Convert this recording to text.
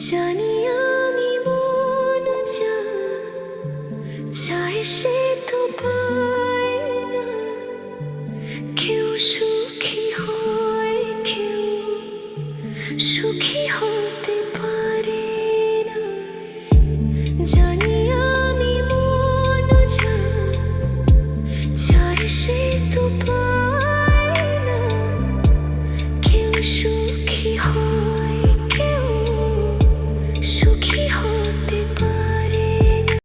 জানি আমি মন যা চায় সে তো পায় না। কেউ সুখী হয়, কেউ সুখী হতে পারে না। জানি আমি মন যা চায় সে তো পায়